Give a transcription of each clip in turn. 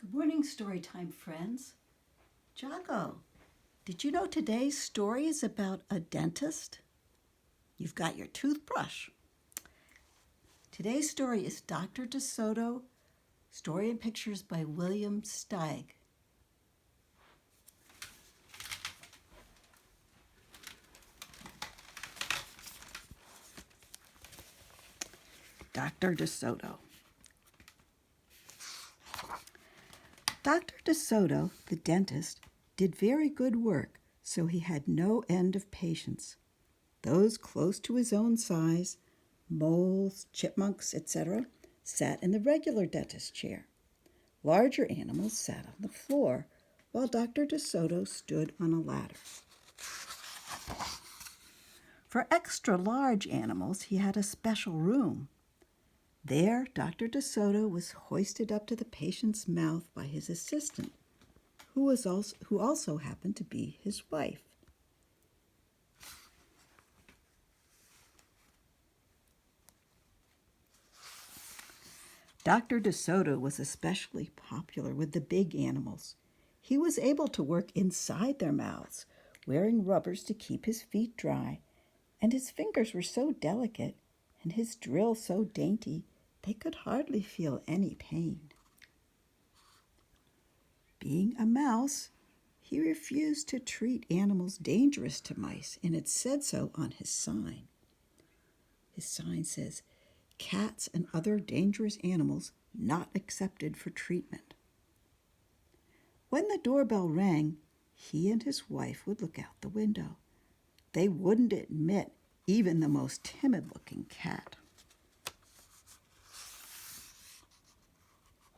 Good morning, Storytime friends. Jago, did you know today's story is about a dentist? You've got your toothbrush. Today's story is Dr. DeSoto, story and pictures by William Steig. Dr. DeSoto. Dr. DeSoto, the dentist, did very good work, so he had no end of patients. Those close to his own size, moles, chipmunks, etc., sat in the regular dentist chair. Larger animals sat on the floor, while Dr. DeSoto stood on a ladder. For extra large animals, he had a special room. There, Dr. DeSoto was hoisted up to the patient's mouth by his assistant, who also happened to be his wife. Dr. DeSoto was especially popular with the big animals. He was able to work inside their mouths, wearing rubbers to keep his feet dry, and his fingers were so delicate and his drill so dainty they could hardly feel any pain. Being a mouse, he refused to treat animals dangerous to mice, and it said so on his sign. His sign says, "Cats and other dangerous animals not accepted for treatment." When the doorbell rang, he and his wife would look out the window. They wouldn't admit even the most timid-looking cat.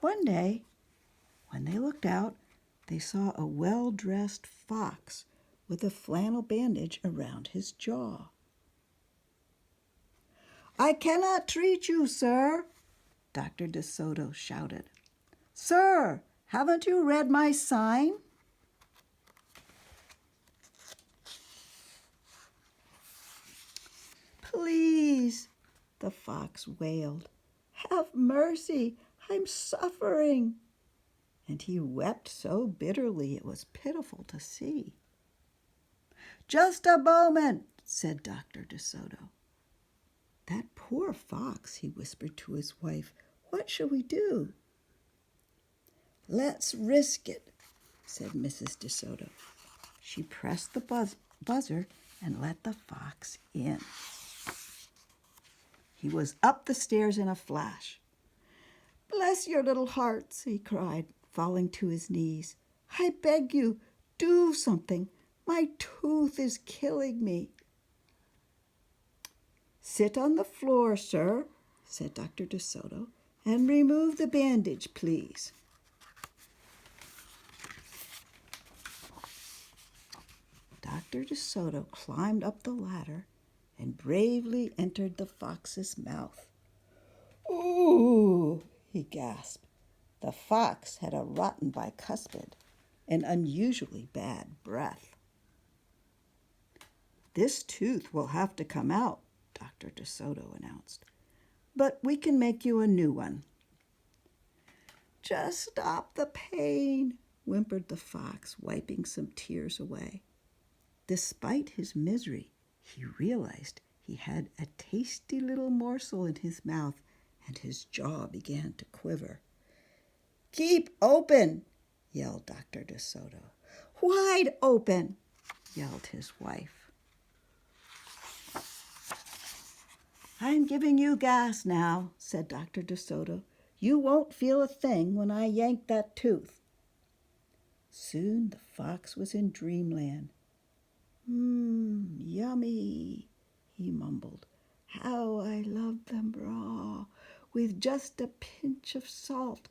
One day, when they looked out, they saw a well-dressed fox with a flannel bandage around his jaw. "I cannot treat you, sir," Dr. DeSoto shouted. "Sir, haven't you read my sign?" "Please," the fox wailed, "have mercy. I'm suffering." And he wept so bitterly it was pitiful to see. "Just a moment," said Dr. DeSoto. "That poor fox," he whispered to his wife. "What shall we do?" "Let's risk it," said Mrs. DeSoto. She pressed the buzzer and let the fox in. He was up the stairs in a flash. "Bless your little hearts," he cried, falling to his knees. "I beg you, do something. My tooth is killing me." "Sit on the floor, sir," said Dr. DeSoto, "and remove the bandage, please." Dr. DeSoto climbed up the ladder and bravely entered the fox's mouth. "Ooh," he gasped. The fox had a rotten bicuspid and unusually bad breath. "This tooth will have to come out," Dr. DeSoto announced. "But we can make you a new one." "Just stop the pain," whimpered the fox, wiping some tears away. Despite his misery, he realized he had a tasty little morsel in his mouth, and his jaw began to quiver. "Keep open," yelled Dr. DeSoto. "Wide open," yelled his wife. "I'm giving you gas now," said Dr. DeSoto. "You won't feel a thing when I yank that tooth." Soon the fox was in dreamland. Yummy," he mumbled. "How I love them raw, with just a pinch of salt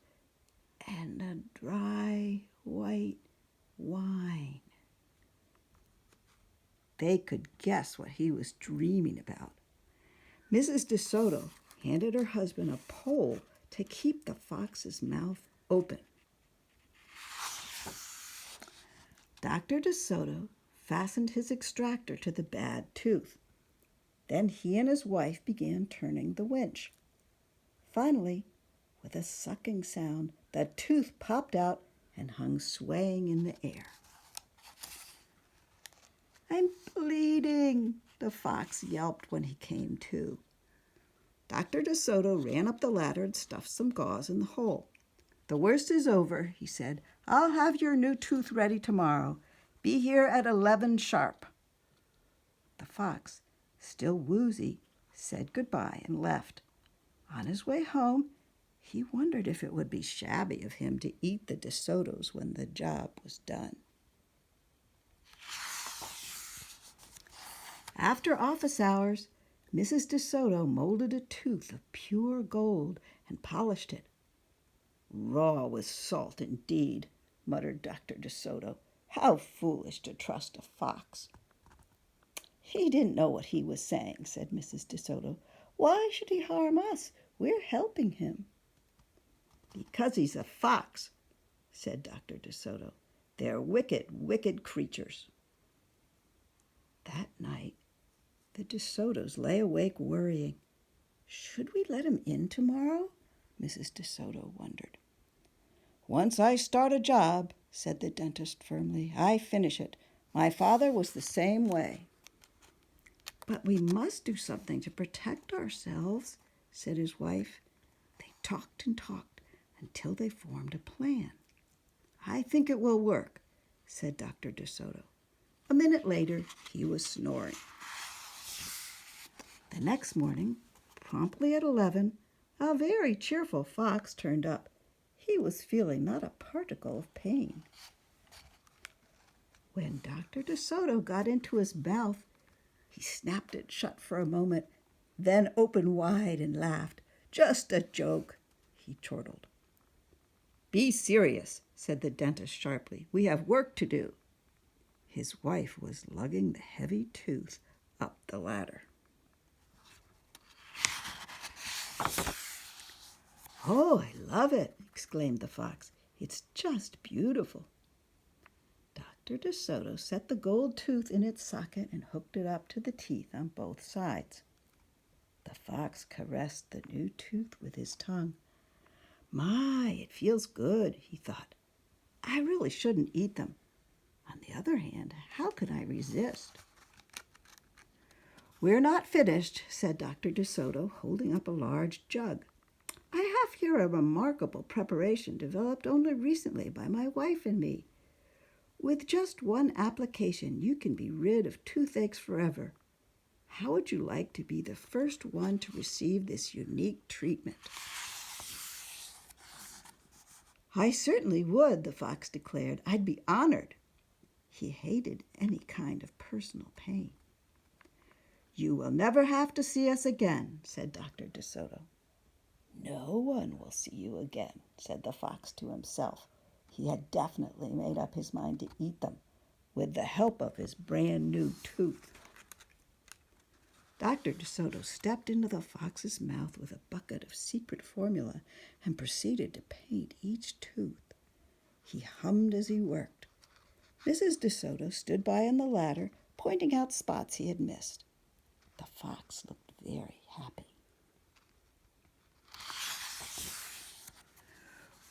and a dry white wine." They could guess what he was dreaming about. Mrs. DeSoto handed her husband a pole to keep the fox's mouth open. Dr. DeSoto fastened his extractor to the bad tooth. Then he and his wife began turning the winch. Finally, with a sucking sound, The tooth popped out and hung swaying in the air. "I'm bleeding," the fox yelped when he came to. Dr. DeSoto ran up the ladder and stuffed some gauze in the hole. "The worst is over," he said. "I'll have your new tooth ready tomorrow. Be here at 11 sharp." The fox, still woozy, said goodbye and left. On his way home, he wondered if it would be shabby of him to eat the DeSotos when the job was done. After office hours, Mrs. DeSoto molded a tooth of pure gold and polished it. "Raw with salt, indeed," muttered Dr. DeSoto. "How foolish to trust a fox." "He didn't know what he was saying," said Mrs. DeSoto. "Why should he harm us? We're helping him." "Because he's a fox," said Dr. DeSoto. "They're wicked, wicked creatures." That night, the DeSotos lay awake worrying. "Should we let him in tomorrow?" Mrs. DeSoto wondered. "Once I start a job," said the dentist firmly, "I finish it. My father was the same way." "But we must do something to protect ourselves," said his wife. They talked and talked until they formed a plan. "I think it will work," said Dr. DeSoto. A minute later, he was snoring. The next morning, promptly at 11, a very cheerful fox turned up. He was feeling not a particle of pain. When Dr. DeSoto got into his mouth, he snapped it shut for a moment, then opened wide and laughed. "Just a joke," he chortled. "Be serious," said the dentist sharply. "We have work to do." His wife was lugging the heavy tooth up the ladder. "Oh, I love it," exclaimed the fox. "It's just beautiful." Dr. DeSoto set the gold tooth in its socket and hooked it up to the teeth on both sides. The fox caressed the new tooth with his tongue. "My, it feels good," he thought. "I really shouldn't eat them. On the other hand, how could I resist?" "We're not finished," said Dr. DeSoto, holding up a large jug. "I have here a remarkable preparation developed only recently by my wife and me. With just one application, you can be rid of toothaches forever. How would you like to be the first one to receive this unique treatment?" "I certainly would," the fox declared. "I'd be honored." He hated any kind of personal pain. "You will never have to see us again," said Dr. DeSoto. "No one will see you again," said the fox to himself. He had definitely made up his mind to eat them, with the help of his brand new tooth. Dr. DeSoto stepped into the fox's mouth with a bucket of secret formula and proceeded to paint each tooth. He hummed as he worked. Mrs. DeSoto stood by on the ladder, pointing out spots he had missed. The fox looked very happy.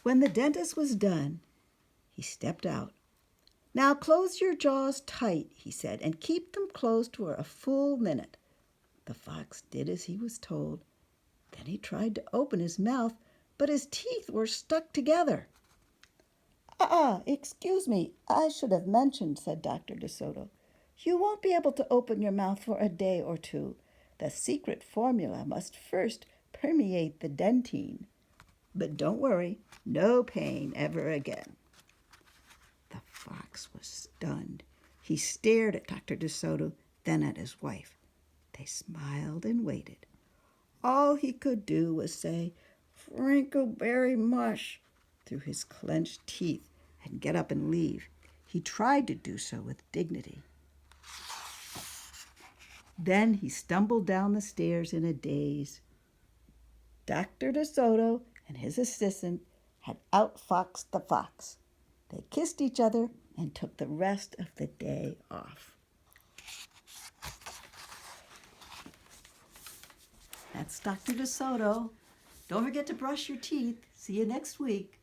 When the dentist was done, he stepped out. "Now close your jaws tight," he said, "and keep them closed for a full minute." The fox did as he was told. Then he tried to open his mouth, but his teeth were stuck together. Excuse me, I should have mentioned," said Dr. DeSoto. "You won't be able to open your mouth for a day or two. The secret formula must first permeate the dentine. But don't worry, no pain ever again." The fox was stunned. He stared at Dr. DeSoto, then at his wife. They smiled and waited. All he could do was say, "Frankleberry mush," through his clenched teeth and get up and leave. He tried to do so with dignity. Then he stumbled down the stairs in a daze. Dr. DeSoto and his assistant had outfoxed the fox. They kissed each other and took the rest of the day off. That's Dr. DeSoto. Don't forget to brush your teeth. See you next week.